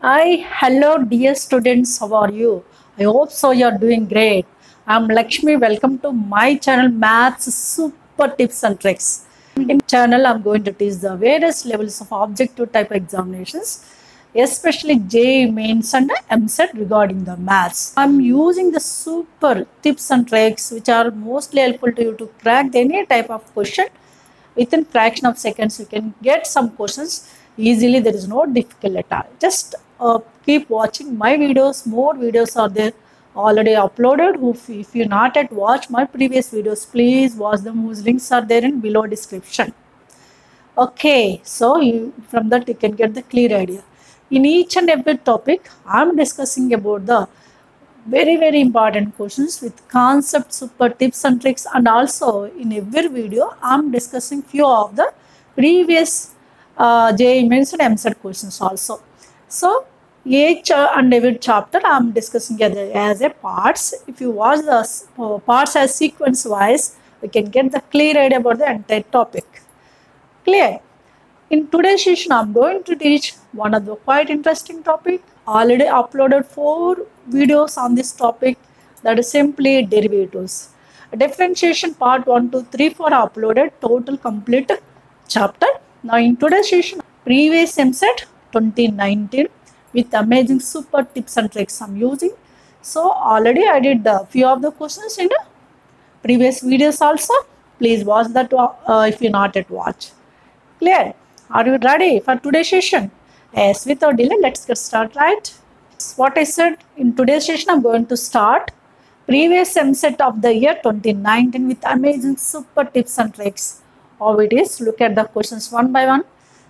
Hello dear students, how are you? I hope so you are doing great. I'm Lakshmi, welcome to my channel Maths Super Tips and Tricks. In channel I'm going to teach the various levels of objective type examinations, especially JEE Mains and EAMCET regarding the maths. I'm using the super tips and tricks which are mostly helpful to you to crack any type of question. Within fraction of seconds you can get some questions easily. There is no difficult at all. Just keep watching my videos. More videos are there already uploaded. If you not yet watch my previous videos, please watch them, whose links are there in below description. Okay, so from that you can get the clear idea. In each and every topic I am discussing about the very important questions with concept, super tips and tricks, and also in every video I am discussing few of the previous JEE Mains and EAMCET questions also. So each and every chapter I am discussing as a parts. If you watch the parts as sequence wise, you can get the clear idea about the entire topic. Clear? In today's session, I am going to teach one of the quite interesting topic. Already uploaded 4 videos on this topic, that is simply derivatives. Differentiation part 1, 2, 3, 4 uploaded, total complete chapter. Now in today's session, previous EAMCET 2019 with amazing super tips and tricks I am using. So already I did a few of the questions in the previous videos also. Please watch that if you not yet watch. Clear? Are you ready for today's session? Yes, without delay, let's get started, right? What I said, in today's session, I'm going to start previous EAMCET of the year 2019 with amazing super tips and tricks. How it is, look at the questions one by one.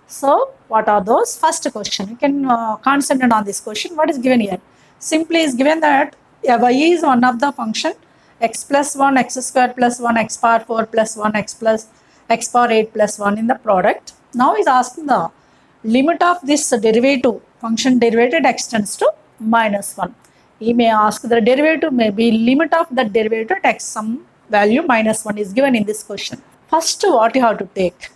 So, what are those? First question, you can concentrate on this question. What is given here? Simply is given that y is one of the function x plus 1, x square plus 1, x power 4 plus 1, x power 8 plus 1 in the product. Now is asking the limit of this derivative, function derivative extends to minus 1. He may ask the derivative may be limit of the derivative at x some value minus 1 is given in this question. First, what you have to take?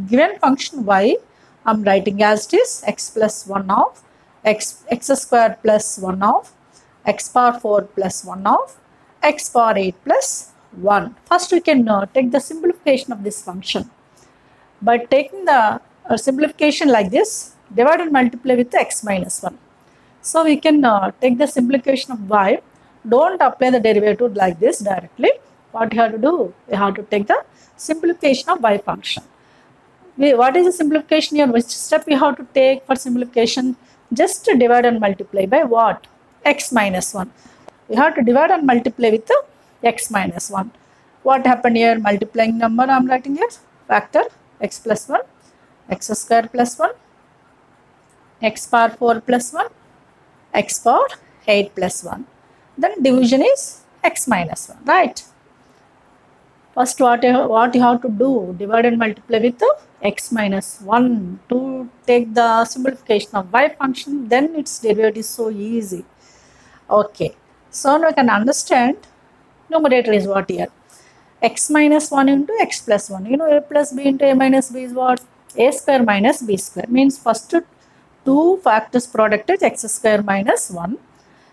Given function y, I am writing as it is x plus 1 of x square plus 1 of x power 4 plus 1 of x power 8 plus 1. First, we can take the simplification of this function. By taking the simplification like this, divide and multiply with x minus 1. So we can take the simplification of y. Don't apply the derivative like this directly. What you have to do? You have to take the simplification of y function. What is the simplification here? Which step you have to take for simplification? Just to divide and multiply by what? X minus 1. You have to divide and multiply with x minus 1. What happened here? Multiplying number I am writing here. Factor x plus 1, x square plus 1, x power 4 plus 1, x power 8 plus 1. Then division is x minus 1, right? First, what you have to do? Divide and multiply with x minus 1 to take the simplification of y function. Then its derivative is so easy. Okay. So now you can understand numerator is what here? X minus 1 into x plus 1. You know a plus b into a minus b is what? A square minus b square. Means first 2 factors product is x square minus 1.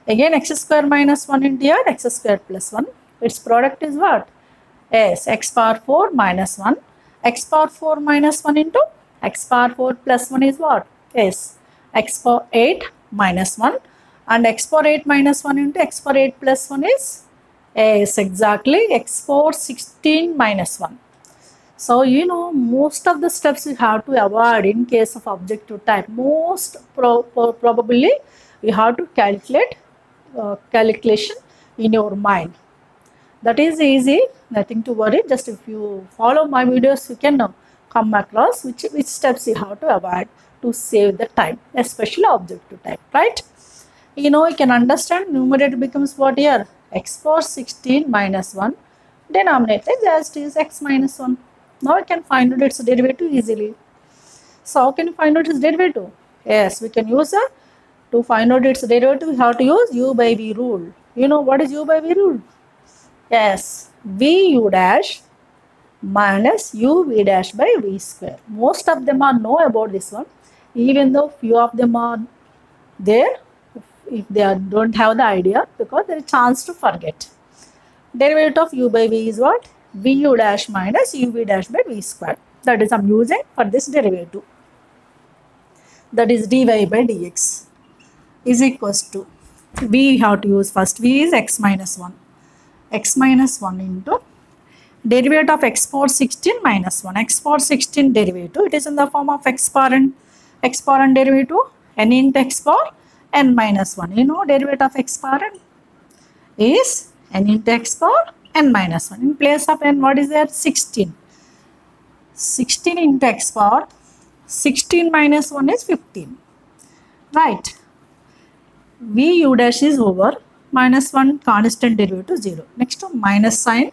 Again x square minus 1 into here x square plus 1. Its product is what? Yes, x power 4 minus 1. X power 4 minus 1 into x power 4 plus 1 is what? Yes, x power 8 minus 1. And x power 8 minus 1 into x power 8 plus 1 is exactly x power 16 minus 1. So, you know, most of the steps you have to avoid in case of objective type. Most probably you have to calculate calculation in your mind. That is easy, nothing to worry. Just if you follow my videos, you can come across which steps you have to avoid to save the time, especially objective type, right? You know, you can understand numerator becomes what here? X power 16 minus 1. Denominator as it is x minus 1. Now you can find out its derivative easily. So how can you find out its derivative? Yes, we can use to find out its derivative, we have to use u by v rule. You know what is u by v rule? Yes, v u dash minus u v dash by v square. Most of them are know about this one. Even though few of them are there if they don't have the idea, because there is chance to forget. Derivative of u by v is what? vu dash minus uv dash by v square. That is I am using for this derivative. That is dy by dx is equals to, v have to use first, v is x minus 1. X minus 1 into derivative of x power 16 minus 1. X power 16 derivative, it is in the form of x power n derivative, n into x power n minus 1. You know derivative of x power n is n into x power n minus 1. In place of n, what is there? 16. 16 into x power 16 minus 1 is 15. Right. v u dash is over minus 1 constant derivative 0. Next to minus sign.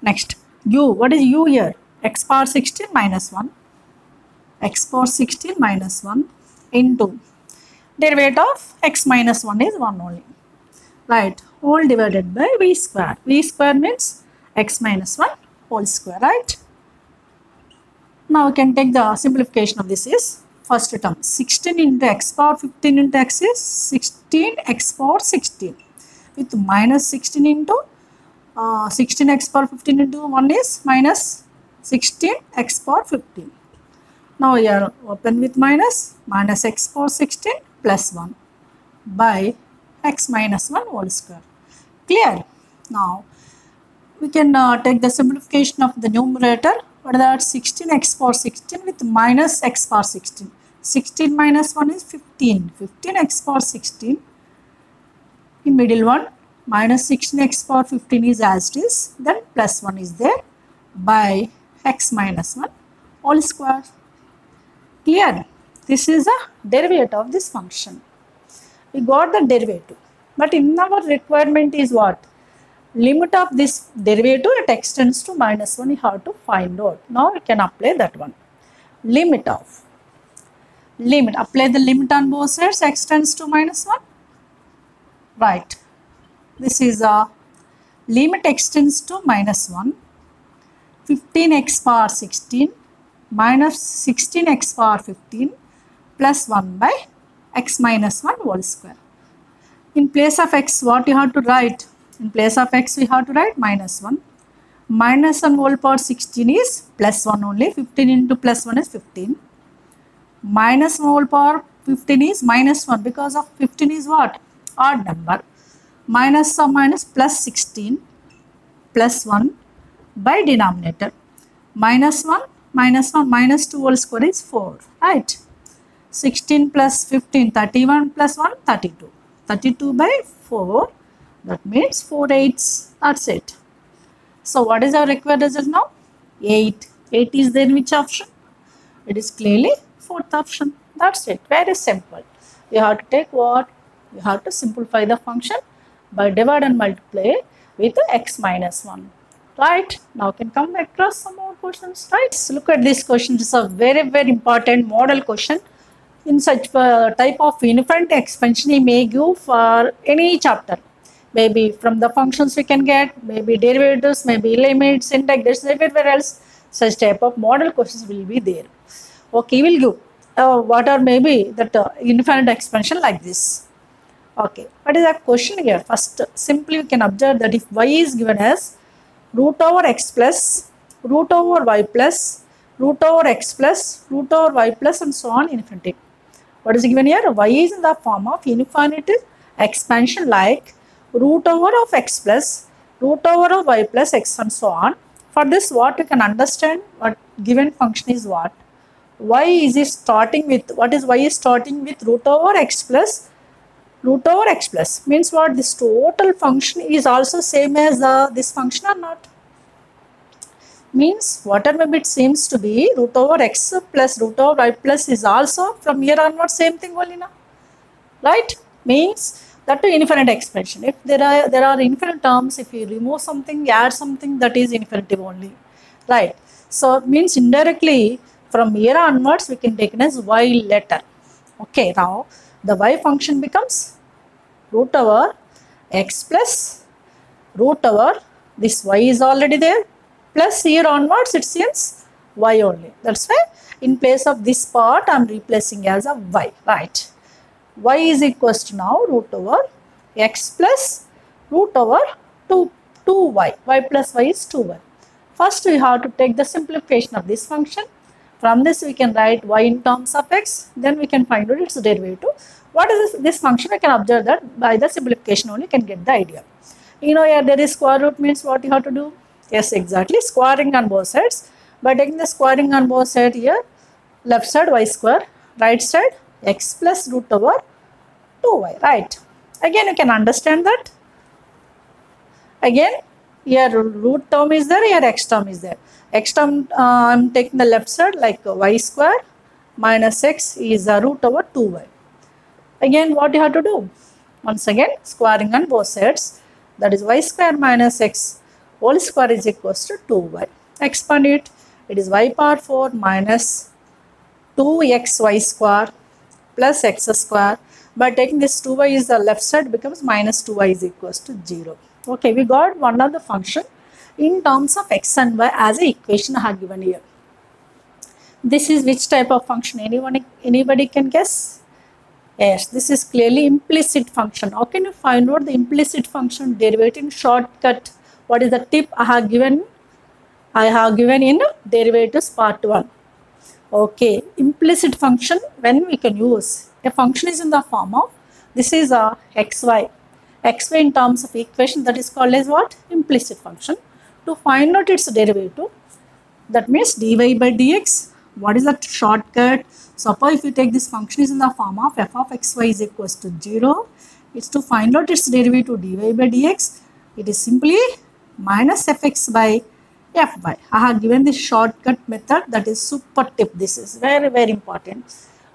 Next u, what is u here? X power 16 minus 1. X power 16 minus 1 into derivative of x minus 1 is 1 only. Right. Whole divided by v square. V square means x minus 1 whole square. Right. Now we can take the simplification of this is first term 16 into x power 15 into x is 16 x power 16 with minus 16 into 16 x power 15 into 1 is minus 16 x power 15. Now we are open with minus x power 16 plus 1 by x minus 1 whole square. Clear? Now we can take the simplification of the numerator. What is that? 16 x power 16 with minus x power 16. 16 minus 1 is 15. 15 x power 16. In middle one, minus 16 x power 15 is as it is. Then plus 1 is there by x minus 1 whole square. Clear? This is a derivative of this function. We got the derivative. But in our requirement is what? Limit of this derivative, it extends to minus 1, you have to find out. Now we can apply that one. Limit, apply the limit on both sides, extends to minus 1. Right. This is a limit extends to minus 1. 15x power 16 minus 16x power 15 plus 1 by x minus 1 whole square. In place of x, what you have to write? In place of x, we have to write minus 1. Minus 1 whole power 16 is plus 1 only. 15 into plus 1 is 15. Minus 1 whole power 15 is minus 1 because of 15 is what? Odd number. Minus of minus plus 16 plus 1 by denominator. Minus 1 minus 2 whole square is 4. Right? 16 plus 15, 31 plus 1, 32. 32 by 4. That means 4 8s, that's it. So what is our required result now? 8. 8 is there in which option? It is clearly fourth option. That's it. Very simple. You have to take what? You have to simplify the function by divide and multiply with x minus 1. Right? Now you can come across some more questions. Right? So look at this question. This is a very, very important model question. In such type of infinite expansion, you may give for any chapter. Maybe from the functions we can get, maybe derivatives, maybe limits, integers, everywhere else, such type of model questions will be there. Okay, we'll give what are maybe that infinite expansion like this. Okay, what is that question here? First, simply we can observe that if y is given as root over x plus, root over y plus, root over x plus, root over y plus and so on infinity. What is given here? Y is in the form of infinite expansion like root over of x plus, root over of y plus x and so on. For this, what you can understand, what given function is what? Y is starting with, what is y is starting with root over x plus, root over x plus. Means what? This total function is also same as this function or not? Means whatever it seems to be, root over x plus root over y plus is also from here onwards same thing only now. Right? Means that to infinite expansion. If there are infinite terms, if you remove something, add something, that is infinitive only. Right? So means indirectly from here onwards we can take it as y letter. Okay, now the y function becomes root over x plus root over this y is already there plus here onwards it seems y only. That's why in place of this part I am replacing as a y. Right? y is equals to now root over x plus root over 2y. Y plus y is 2y. First we have to take the simplification of this function. From this we can write y in terms of x, then we can find out its derivative. What is this function? We can observe that by the simplification only can get the idea. You know, here there is square root means what you have to do? Yes, exactly, squaring on both sides. By taking the squaring on both sides here, left side y square, right side x plus root over 2y, right? Again you can understand that. Again here root term is there, here x term is there. X term I am taking the left side like y square minus x is root over 2y. Again what you have to do? Once again squaring on both sides, that is y square minus x whole square is equals to 2y. Expand it, it is y power 4 minus 2xy square plus x square. By taking this 2y is the left side becomes minus 2y is equals to 0. Okay, we got one of the function in terms of x and y as an equation I have given here. This is which type of function? Anybody can guess? Yes, this is clearly implicit function. How can you find out the implicit function derivative shortcut? What is the tip I have given? I have given in derivatives part 1. Okay, implicit function when we can use. A function is in the form of, this is a xy. Xy in terms of equation, that is called as what? Implicit function. To find out its derivative, that means dy by dx. What is the shortcut? Suppose if you take this function is in the form of f of xy is equals to 0. It's to find out its derivative dy by dx. It is simply minus fx by fy. I have given this shortcut method, that is super tip. This is very, very important.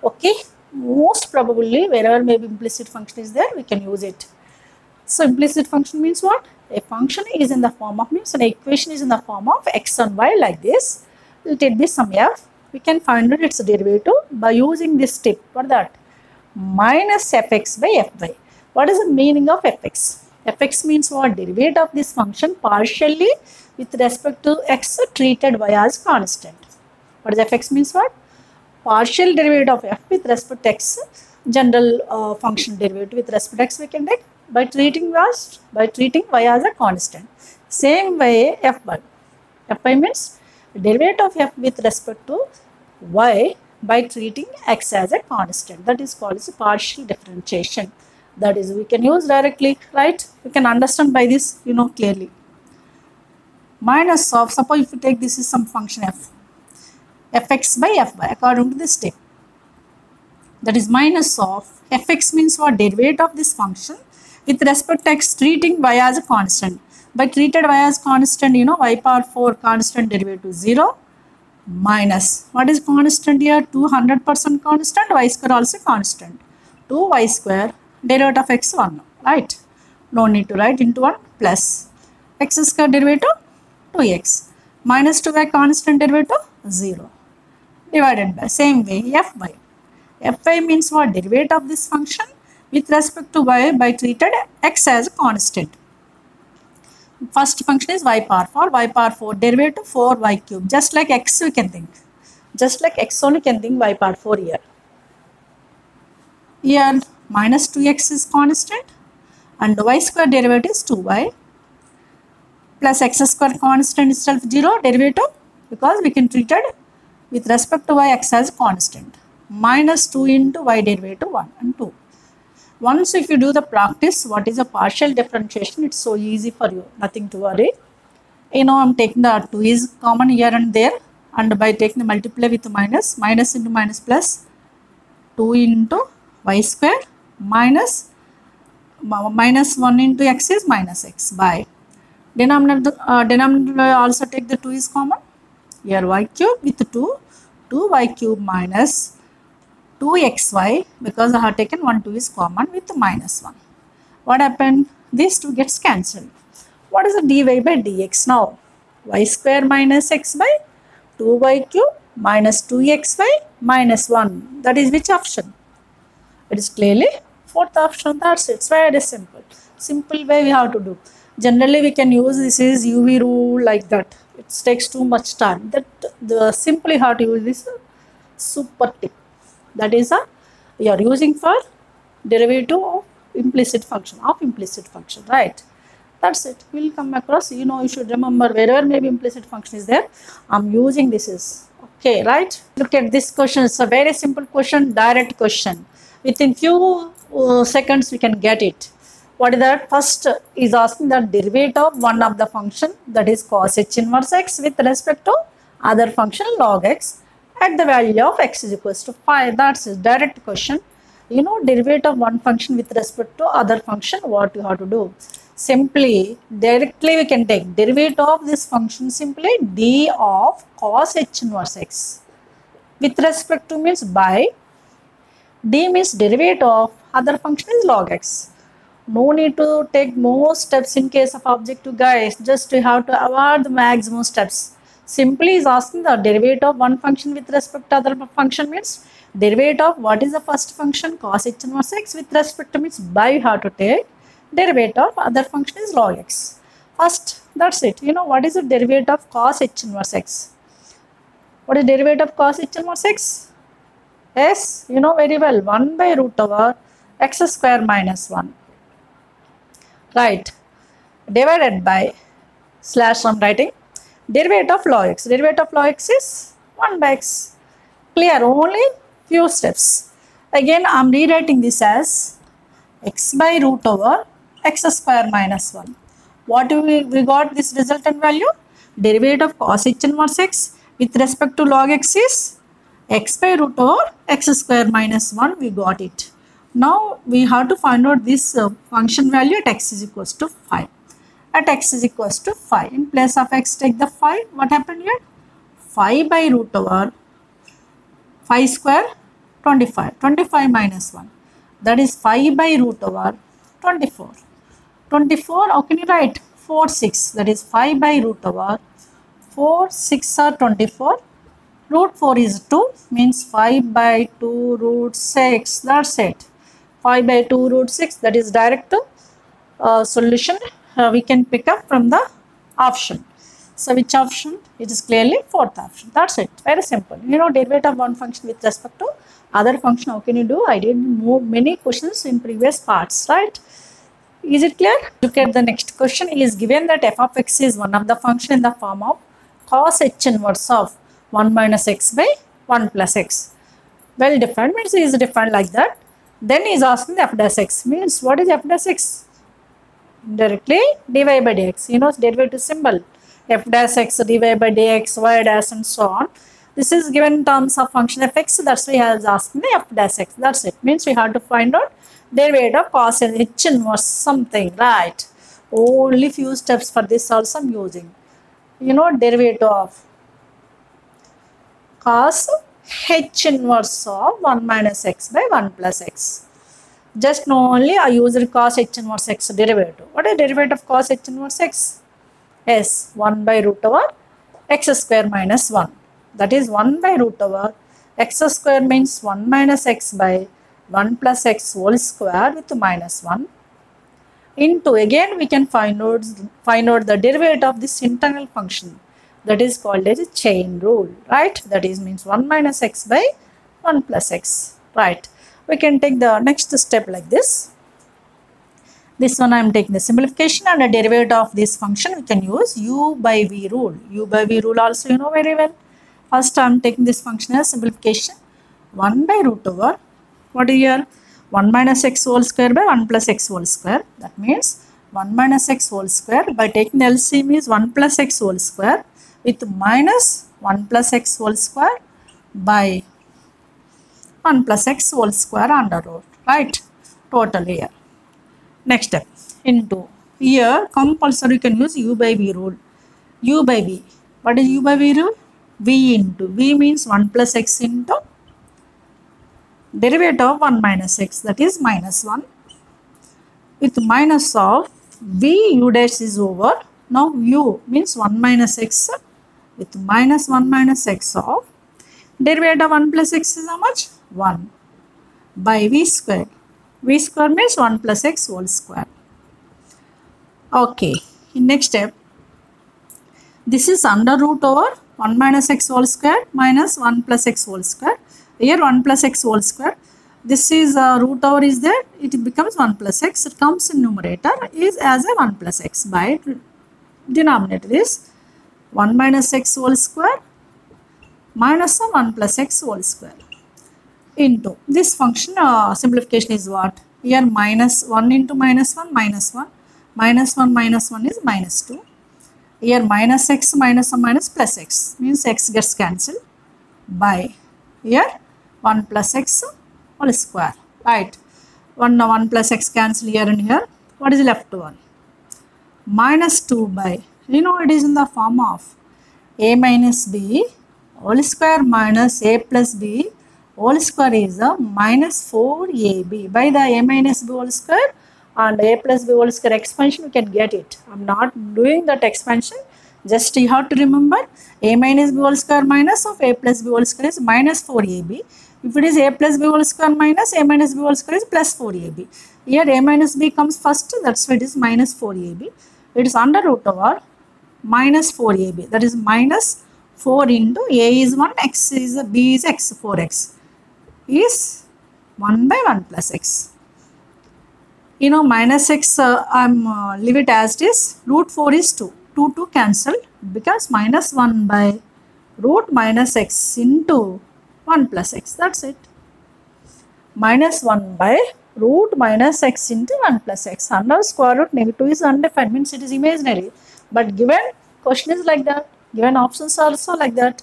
Okay, most probably wherever maybe implicit function is there, we can use it. So implicit function means what? A function is in the form of, means an equation is in the form of x and y like this. We'll take this some f. We can find out its derivative by using this tip. What that? Minus fx by fy. What is the meaning of fx? Fx means what? Derivative of this function partially with respect to x treated y as constant. What is fx means what? Partial derivative of f with respect to x, general function derivative with respect to x we can take by treating y as a constant. Same way fy. Fy means derivative of f with respect to y by treating x as a constant. That is called as a partial differentiation. That is, we can use directly, right? You can understand by this, you know clearly. Minus of, suppose if you take this is some function f, fx by fy according to this step. That is minus of, fx means what? Derivative of this function with respect to x treating y as a constant. By treated y as constant, you know, y power 4 constant derivative 0 minus, what is constant here? 200% constant, y square also constant. 2y square derivative of x 1, right? No need to write into 1 plus x square derivative 2x minus 2y constant derivative 0 divided by same way fy. Fy means what? Derivative of this function with respect to y by treated x as a constant. First function is y power 4 derivative 4y cube, just like x we can think. Just like x only can think y power 4 here. Here minus 2x is constant and y square derivative is 2y plus x square constant itself 0 derivative because we can treat it with respect to y x as constant minus 2 into y derivative 1 and 2. Once if you do the practice, what is a partial differentiation, it's so easy for you, nothing to worry. You know, I'm taking the 2 is common here and there, and by taking the multiply with minus into minus plus 2 into y square minus 1 into x is minus x by denominator also take the 2 is common. Here y cube with 2y cube minus 2xy because I have taken 1 2 is common with minus 1. What happened? These two gets cancelled. What is the dy by dx now? Y square minus x by 2y cube minus 2xy minus 1. That is which option? It is clearly fourth option. That's it. It's very simple. Simple way we have to do. Generally we can use this is UV rule like that. It takes too much time. That the simply how to use this super tip. That is you are using for derivative of implicit function, right? That's it. We'll come across, you should remember wherever maybe implicit function is there, I'm using this is, okay, right? Look at this question. It's a very simple question, direct question. Within few seconds we can get it. What is that? First is asking the derivative of one of the function, that is cos h inverse x, with respect to other function log x at the value of x is equals to 5. That's a direct question. Derivative of one function with respect to other function, what you have to do? Simply, directly we can take derivative of this function, simply d of cos h inverse x. With respect to means by, d means derivative of other function is log x. No need to take more steps in case of objective, guys. Just you have to avoid the maximum steps. Simply is asking the derivative of one function with respect to other function, means derivative of what is the first function, cos h inverse x, with respect to means by you have to take derivative of other function is log x. First, that's it. What is the derivative of cos h inverse x? What is derivative of cos h inverse x? Yes, very well, 1 by root over x square minus 1. Right, divided by slash I'm writing derivative of log x. Derivative of log x is 1 by x. Clear, only few steps. Again, I'm rewriting this as x by root over x square minus 1. What we got this resultant value? Derivative of cos h inverse x with respect to log x is x by root over x square minus 1. We got it. Now we have to find out this function value at x is equals to 5. At x is equals to 5. In place of x, take the 5. What happened here? 5 by root over 5 square 25. 25 minus 1. That is 5 by root over 24. 24, how can you write? 4, 6. That is 5 by root over 4, 6 are 24. Root 4 is 2, means 5 by 2 root 6. That's it. 5 by 2 root 6. That is direct solution. We can pick up from the option. So which option? It is clearly fourth option. That's it. Very simple. Derivative of one function with respect to other function. How can you do? I did many questions in previous parts, right? Is it clear? Look at the next question. It is given that f of x is one of the function in the form of cos h inverse of 1 minus x by 1 plus x. Well defined, means it is defined like that. Then he is asking the f dash x. Means what is f dash x? Directly dy by dx. Derivative symbol. F dash x dy by dx, y dash and so on. This is given in terms of function f x. That's why he is asking the f dash x. That's it. Means we have to find out derivative of cos h inverse something, right? Only few steps for this also I'm using. Derivative of cos h inverse of 1 minus x by 1 plus x. Just know only I used cos h inverse x derivative. What is derivative of cos h inverse x? Yes, 1 by root over x square minus 1. That is 1 by root over x square means 1 minus x by 1 plus x whole square with minus 1 into, again we can find out the derivative of this internal function. That is called as a chain rule, right? That is means 1 minus x by 1 plus x, right? We can take the next step like this. This one I am taking the simplification, and a derivative of this function we can use u by v rule. U by v rule also you know very well. First I am taking this function as simplification. 1 by root over, what is here? 1 minus x whole square by 1 plus x whole square. That means 1 minus x whole square, by taking the LCM is 1 plus x whole square with minus 1 plus x whole square by 1 plus x whole square under root, right? Total here. Next step, into here compulsory you can use u by v rule. U by v. What is u by v rule? V into v means 1 plus x into derivative of 1 minus x, that is minus 1, with minus of v u dash is over. Now u means 1 minus x with minus 1 minus x of derivative of 1 plus x is how much? 1 by v square. V square means 1 plus x whole square. Okay, in next step, this is under root over 1 minus x whole square minus 1 plus x whole square. Here 1 plus x whole square. this is root over is there, it becomes 1 plus x, it comes in numerator is as a 1 plus x, by denominator is 1 minus x whole square minus 1 plus x whole square into this function. Simplification is what? Here minus 1 into minus 1, minus 1, minus 1 minus 1 is minus 2. Here minus x minus 1 minus plus x means x gets cancelled by here 1 plus x whole square, right? 1 plus x cancel here and here. What is left? 1 minus 2 by, you know, it is in the form of a minus b whole square minus a plus b whole square is a minus 4ab. By the a minus b whole square and a plus b whole square expansion, you can get it. I am not doing that expansion, just you have to remember a minus b whole square minus of a plus b whole square is minus 4ab. If it is a plus b whole square minus a minus b whole square is plus 4ab. Here a minus b comes first, that's why it is minus 4ab. It is under root over minus 4ab, that is minus 4 into a is 1, x is b is x, 4x is 1 by 1 plus x. You know, minus x leave it as it is. Root 4 is 2, 2 cancelled, becomes minus 1 by root minus x into 1 plus x, that's it. Minus 1 by root minus x into 1 plus x. Under square root negative is undefined, means it is imaginary, but given question is like that, given options are also like that.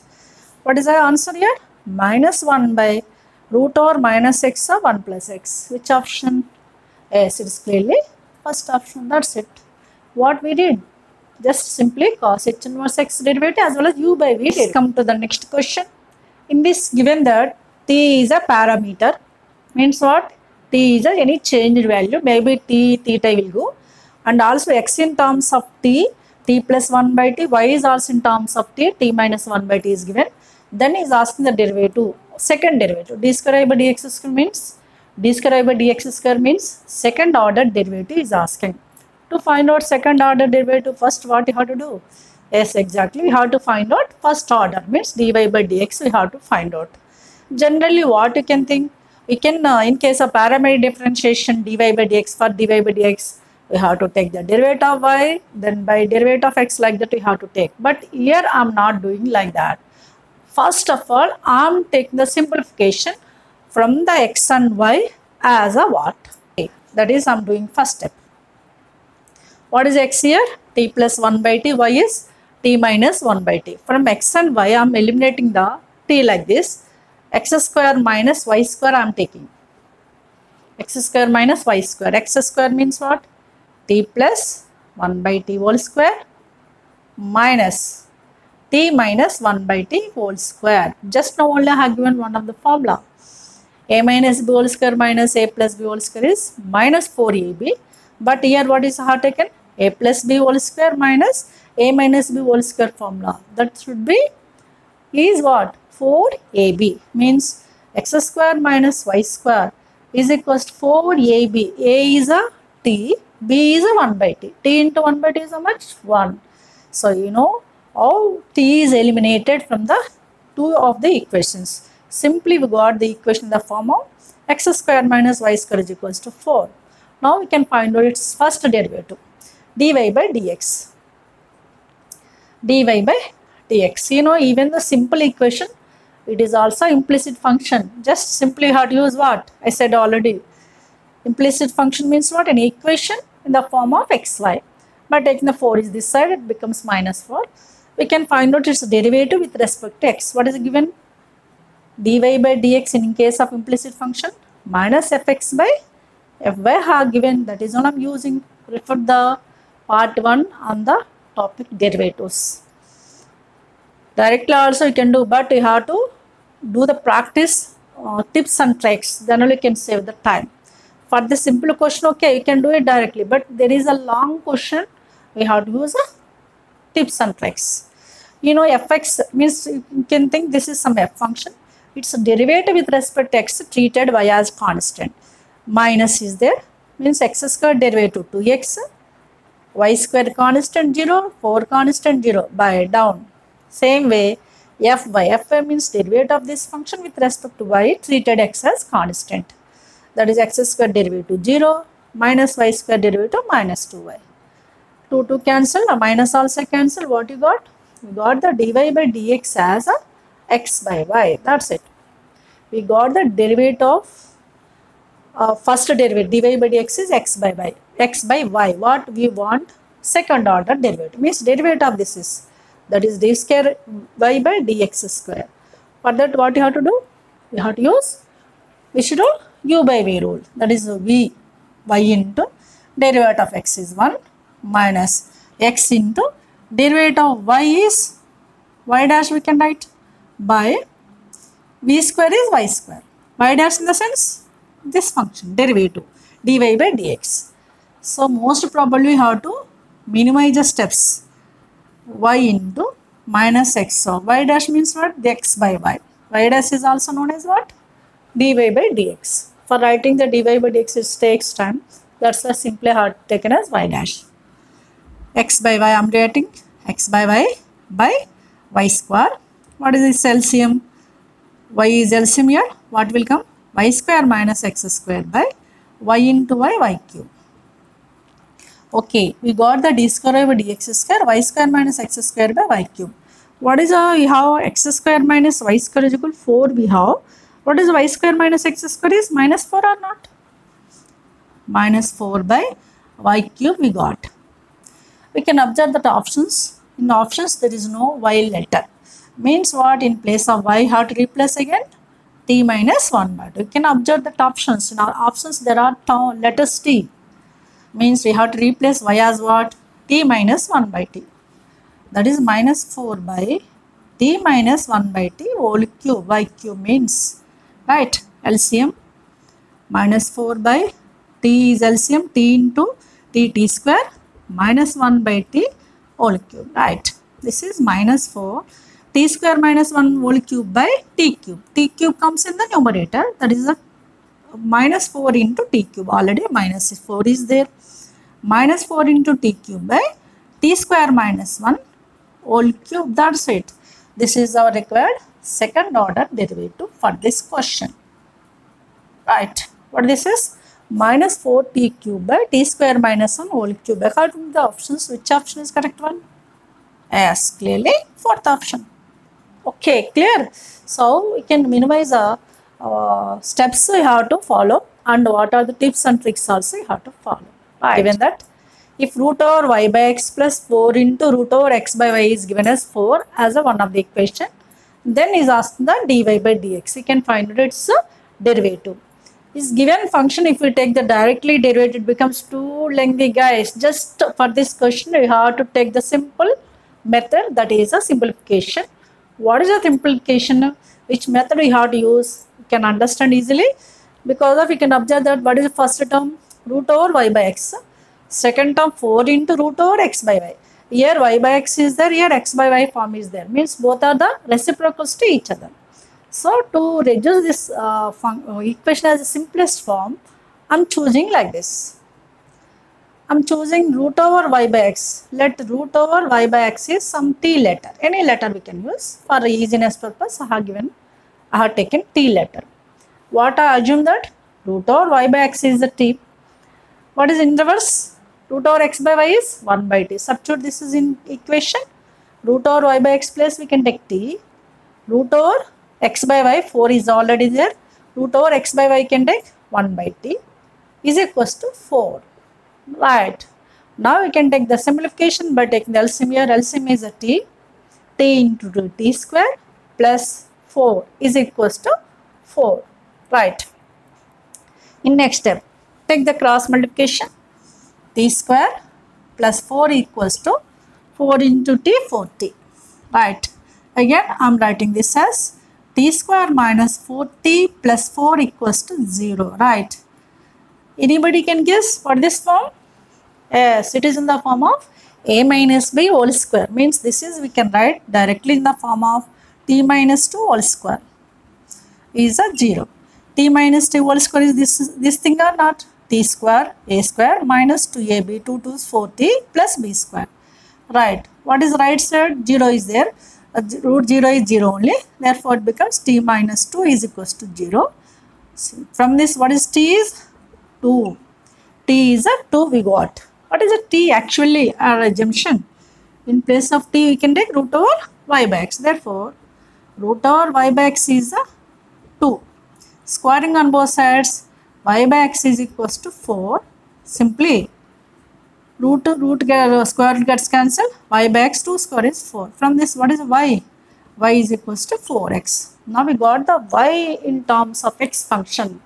What is our answer here? Minus 1 by root over minus x of 1 plus x. Which option? Yes, it is clearly first option, that's it. What we did? Just simply cos h inverse x derivative as well as u by v. Let's come to the next question. In this, given that t is a parameter, means what? T is any changed value, maybe t theta will go, and also x in terms of t, t plus 1 by t, y is also in terms of t, t minus 1 by t is given. Then he is asking the derivative, second derivative, d square by dx square means, d square by dx square means second order derivative is asking. To find out second order derivative, first what you have to do? Yes, exactly, we have to find out first order, means dy by dx we have to find out. Generally what you can think, we can in case of parametric differentiation dy by dx, for dy by dx we have to take the derivative of y, then by derivative of x, like that we have to take. But here I am not doing like that. First of all, I am taking the simplification from the x and y as a what? That is I am doing first step. What is x here? T plus 1 by t, y is t minus 1 by t. From x and y I am eliminating the t like this. X square minus y square I am taking. X square minus y square. X square means what? T plus 1 by t whole square minus t minus 1 by t whole square. Just now only I have given one of the formula. A minus b whole square minus a plus b whole square is minus 4ab. But here what is I have taken? A plus b whole square minus a minus b whole square formula. That should be is what? 4ab, means x square minus y square is equals to 4ab. A is a t, b is a 1 by t. T into 1 by t is how much? 1. So you know how t is eliminated from the two of the equations. Simply we got the equation in the form of x square minus y square is equals to 4. Now we can find out its first derivative, dy by dx. Dy by dx. You know, even the simple equation, it is also implicit function. Just simply have to use what? I said already. Implicit function means what? An equation in the form of xy. By taking the 4 is this side, it becomes minus 4. We can find out its derivative with respect to x. What is given? Dy by dx in case of implicit function minus fx by fy are given. That is what I am using. Refer the part 1 on the topic derivatives. Directly also you can do, but you have to do the practice tips and tricks, then only you can save the time. For the simple question, okay, you can do it directly, but there is a long question, we have to use tips and tricks. You know, fx means you can think this is some f function. Its derivative with respect to x treated y as constant. Minus is there, means x square derivative 2x, y square constant 0, 4 constant 0, by down. Same way, fy means derivative of this function with respect to y treated x as constant. that is x square derivative 0 minus y square derivative minus 2y. 2 cancel, minus also cancel. What you got? You got the dy by dx as a x by y. That's it. We got the derivative of first derivative dy by dx is x by y. X by y. What we want? Second order derivative. Means derivative of this is, that is d square y by dx square. For that what you have to do? You have to use which rule? U by v rule. That is v y into derivative of x is 1 minus x into derivative of y is y dash we can write by v square is y square. Y dash in the sense this function derivative dy by dx. So most probably we have to minimize the steps. Y into minus x. So y dash means what? The x by y. Y dash is also known as what? Dy by dx. For writing the dy by dx it takes time. That's why simply I have taken as y dash. X by y I am writing x by y square. What is this LCM? Y is LCM here. What will come? Y square minus x square by y into y cube. Okay, we got the d square by dx square, y square minus x square by y cube. What is we have x square minus y square is equal to 4 we have. What is y square minus x square is minus 4 or not? Minus 4 by y cube we got. We can observe that options. In options there is no y letter. Means what? In place of y have to replace again t minus 1 by 2. You can observe that options. In our options there are letters t. Means we have to replace y as what? T minus 1 by t. That is minus 4 by t minus 1 by t whole cube. Y cube means, right, LCM minus 4 by t is LCM t into t square minus 1 by t whole cube. Right. This is minus 4 t square minus 1 whole cube by t cube. T cube comes in the numerator. That is a minus 4 into t cube. Already minus 4 is there. Minus 4 into t cube by t square minus 1 whole cube. That's it. This is our required second order derivative for this question. Right. What this is? Minus 4 t cube by t square minus 1 whole cube. According to the options, which option is correct one? Yes, clearly fourth option. Okay, clear. So we can minimize the steps we have to follow and what are the tips and tricks also you have to follow. Right. Given that if root over y by x plus 4 into root over x by y is given as 4 as a one of the equation, then is asked the dy by dx. We can find out its derivative. Is given function, if we take the directly derivative, it becomes too lengthy, guys. Just for this question we have to take the simple method, that is a simplification. What is the simplification? Which method we have to use? You can understand easily because of you can observe that what is the first term? Root over y by x. Second term 4 into root over x by y. Here y by x is there, here x by y form is there. Means both are the reciprocals to each other. So to reduce this equation as the simplest form, I am choosing like this. I am choosing root over y by x. Let root over y by x is some t letter. Any letter we can use. For easiness purpose, I have taken t letter. What I assume that root over y by x is the t. What is in reverse? Root over x by y is 1 by t. Substitute this is in equation. Root over y by x place we can take t. Root over x by y, 4 is already there. Root over x by y can take 1 by t is equals to 4. Right. Now we can take the simplification by taking the LCM here. LCM is a t. T into t square plus 4 is equals to 4. Right. In next step, take the cross multiplication. T square plus 4 equals to 4 into t, 4t. Right. Again, I am writing this as t square minus 4t plus 4 equals to 0. Right. Anybody can guess what this form? Yes, it is in the form of a minus b whole square. Means this is we can write directly in the form of t minus 2 whole square is a 0. T minus 2 whole square is this thing or not? T square a square minus 2ab, 2 2 is 4t plus b square. Right. What is right side? 0 is there. Root 0 is 0 only. Therefore, it becomes t minus 2 is equals to 0. See, from this, what is t is 2. T is a 2 we got. What is a t actually? Our assumption. In place of t, we can take root over y by x. Therefore, root over y by x is a 2. Squaring on both sides, y by x is equals to 4. Simply, square root gets cancelled. Y by x 2 square is 4. From this, what is y? Y is equals to 4x. Now we got the y in terms of x function.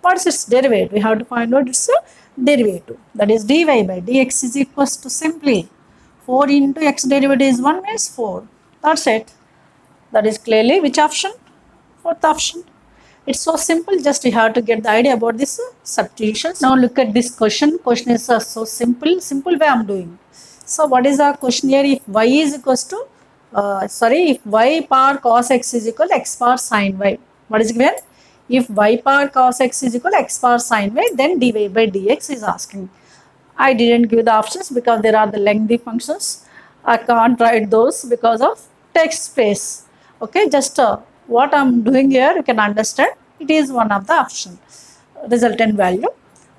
What is its derivative? We have to find out its derivative. That is dy by dx is equals to simply 4 into x derivative is 1 means 4. That's it. That is clearly which option? Fourth option. It's so simple, just you have to get the idea about this substitutions. Now look at this question. Question is so simple way I'm doing. So what is our question here? If y is equals to, if y power cos x is equal to x power sin y. What is given? If y power cos x is equal to x power sin y, then dy by dx is asking. I didn't give the options because there are the lengthy functions. I can't write those because of text space. Okay, just what I'm doing here, you can understand. It is one of the option. Resultant value.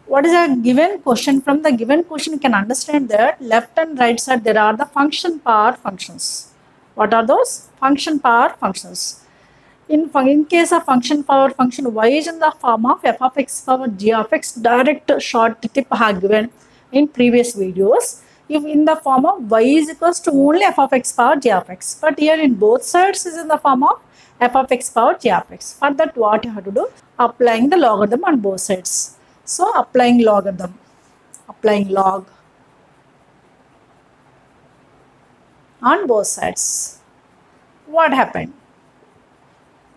What is a given question? From the given question, you can understand that left and right side there are the function power functions. What are those? Function power functions. In case of function power function, y is in the form of f of x power g of x. Direct short tip I have given in previous videos. If in the form of y is equals to only f of x power g of x. But here in both sides is in the form of f of x power g of x. For that, what you have to do? Applying the logarithm on both sides. So applying logarithm, applying log on both sides. What happened?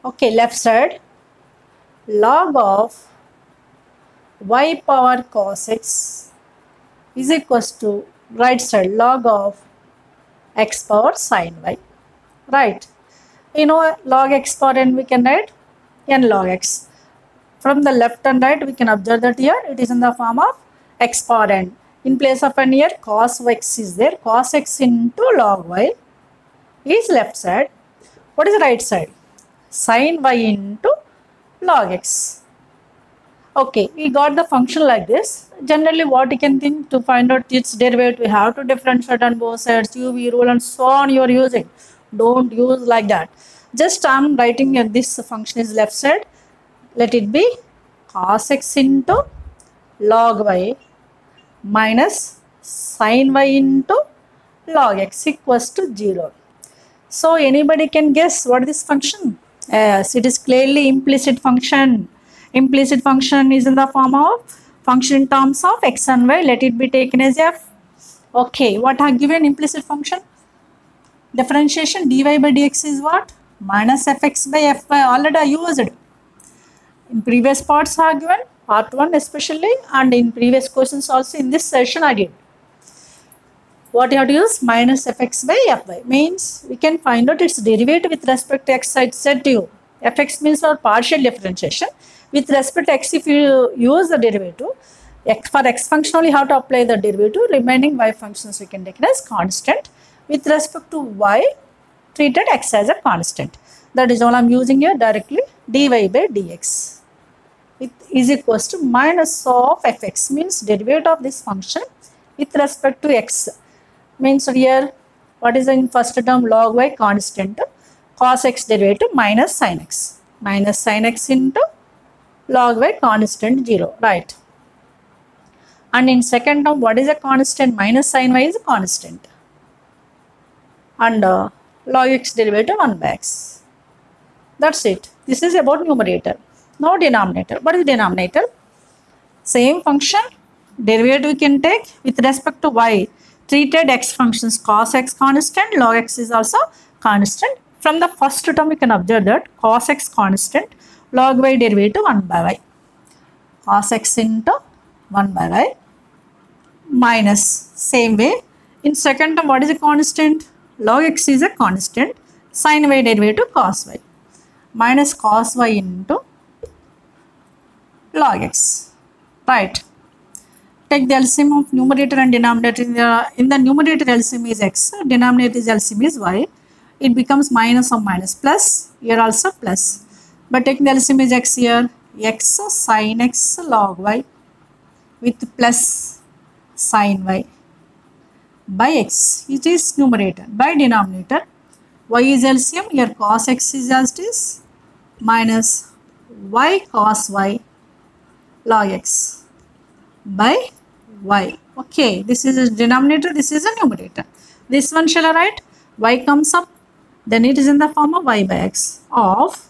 Okay, left side, log of y power cos x is equals to right side log of x power sin y. Right. You know log x power n we can write n log x. From the left and right we can observe that here it is in the form of x power n. In place of n here cos x is there. Cos x into log y is left side. What is right side? Sin y into log x. Okay, we got the function like this. Generally what you can think to find out its derivative, we have to differentiate on both sides, UV rule and so on you are using. Don't use like that. Just I am writing here this function is left side. Let it be cos x into log y minus sin y into log x equals to 0. So anybody can guess what is this function? Yes, it is clearly implicit function. Implicit function is in the form of function in terms of x and y. Let it be taken as f. Okay, what are given implicit function? Differentiation dy by dx is what? Minus fx by fy. Already I used it. In previous parts are given, part 1 especially, and in previous questions also in this session I did. What you have to use? Minus fx by fy. Means we can find out its derivative with respect to x. I said to you. Fx means our partial differentiation. With respect to x, if you use the derivative, for x function only you have to apply the derivative. Remaining y functions we can take as constant. With respect to y, treated x as a constant. That is all I am using here directly. Dy by dx. It is equals to minus of fx means derivative of this function with respect to x. Means here, what is in first term log y constant, cos x derivative minus sin x. Minus sin x into log y constant 0, right. And in second term, what is a constant? Minus sin y is a constant. And log x derivative 1 by x. That's it. This is about numerator. Now denominator. What is denominator? Same function. Derivative we can take with respect to y. Treated x functions cos x constant, log x is also constant. From the first term we can observe that cos x constant, log y derivative 1 by y. Cos x into 1 by y minus same way. In second term what is a constant? Log x is a constant, sin y derivative cos y minus cos y into log x, right. Take the LCM of numerator and denominator. In the numerator LCM is x, denominator is LCM is y. It becomes minus or minus plus, here also plus. But taking the LCM is x here, x sin x log y with plus sin y by x. It is numerator. By denominator, y is LCM. Here cos x is as it is minus y cos y log x by y. Okay, this is a denominator, this is a numerator. This one shall I write? Y comes up, then it is in the form of y by x of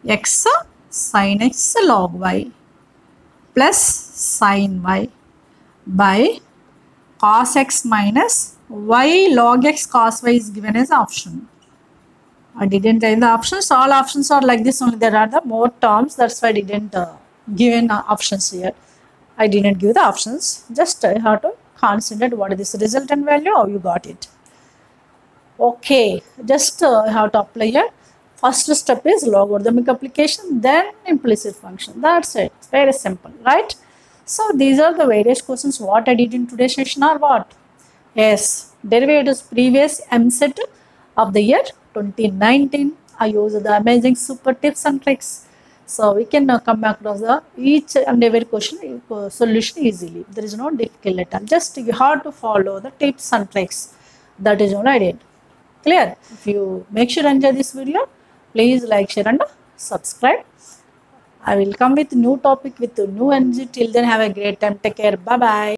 x sin x log y plus sin y by cos x minus y log x cos y is given as option. I didn't write the options. All options are like this only. There are the more terms. That's why I didn't give options here. I didn't give the options. Just I have to consider what is this resultant value, how you got it. Okay, just I have to apply here. First step is logarithmic application, then implicit function. That's it. It's very simple, right? So these are the various questions what I did in today's session or what? Yes, derivatives previous EAMCET of the year 2019. I use the amazing super tips and tricks. So we can come across the each and every question solution easily. There is no difficult at all. Just you have to follow the tips and tricks. That is all I did. Clear? If you make sure enjoy this video, please like, share and subscribe. I will come with new topic with new energy. Till then, have a great time. Take care. Bye bye.